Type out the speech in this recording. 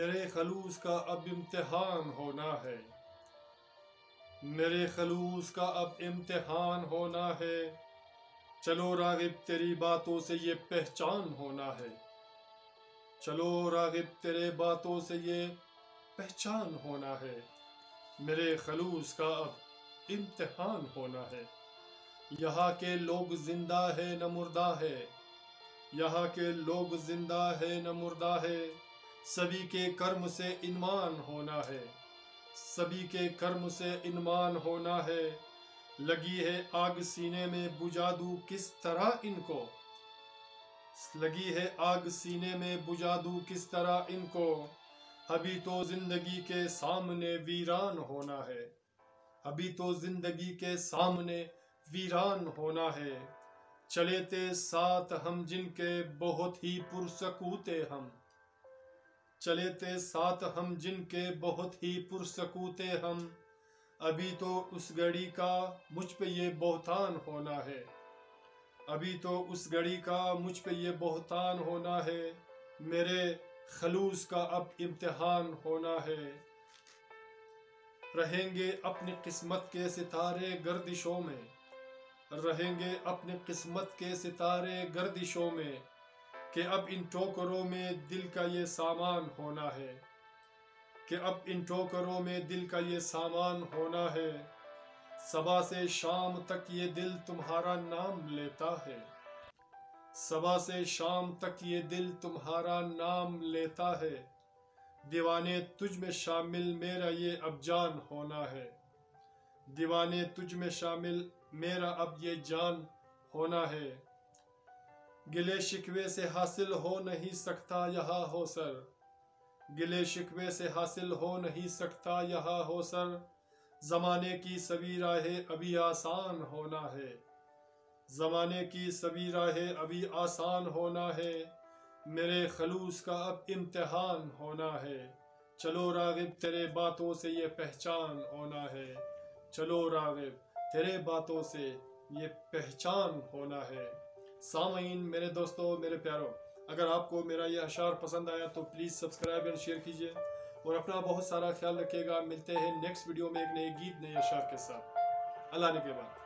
میرے خلوص کا اب امتحان ہونا ہے، میرے خلوص کا اب امتحان ہونا ہے، چلو راغب تیری باتوں سے یہ پہچان ہونا ہے، چلو راغب تیرے باتوں سے یہ پہچان ہونا ہے، میرے خلوص کا اب امتحان ہونا ہے۔ یہاں کے لوگ زندہ ہے نہ مردہ ہے، یہاں کے لوگ زندہ ہے نہ مردہ ہے، سبھی کے کرم سے انمان ہونا ہے، سبھی کے کرم سے انمان ہونا ہے، لگی ہے آگ سینے میں بجھا دوں کس طرح ان کو، لگی ہے آگ سینے میں بجھا دوں کس طرح ان کو، ابھی تو زندگی کے سامنے ویران ہونا ہے، ابھی تو زندگی کے سامنے ویران ہونا ہے، چلے تھے ساتھ ہم جن کے بہت ہی پرسکوتے ہم، چلے تھے ساتھ ہم جن کے بہت ہی پرسکوتے ہم، ابھی تو اس گھڑی کا مجھ پہ یہ بہتان ہونا ہے، ابھی تو اس گھڑی کا مجھ پہ یہ بہتان ہونا ہے، میرے خلوص کا اب امتحان ہونا ہے۔ رہیں گے اپنی قسمت کے ستارے گردشوں میں، رہیں گے اپنی قسمت کے ستارے گردشوں میں، کہ اب ان ٹوکروں میں دل کا یہ سامان ہونا ہے، کہ اب ان ٹوکروں میں دل کا یہ سامان ہونا ہے، صبح سے شام تک یہ دل تمہارا نام لیتا ہے، صبح سے شام تک یہ دل تمہارا نام لیتا ہے، دیوانے تجھ میں شامل میرا یہ اب جان ہونا ہے، دیوانے تجھ میں شامل میرا اب یہ جان ہونا ہے، گلے شکوے سے حاصل ہو نہیں سکتا یہاں ہو سر، گلے شکوے سے حاصل ہو نہیں سکتا یہاں ہو سر، زمانے کی سبھی راہیں ابھی آسان ہونا ہے، زمانے کی سبھی راہیں ابھی آسان ہونا ہے، میرے خلوص کا اب امتحان ہونا ہے، چلو راغب تیرے باتوں سے یہ پہچان ہونا ہے، چلو راغب تیرے باتوں سے یہ پہچان ہونا ہے۔ سامعین، میرے دوستو، میرے پیارو، اگر آپ کو میرا یہ اشعار پسند آیا تو پلیز سبسکرائب اور شیئر کیجئے، اور اپنا بہت سارا خیال رکھیے گا۔ ملتے ہیں نیکسٹ ویڈیو میں ایک نئے گیت، نئے اشعار کے ساتھ۔ اللہ نے کے بعد۔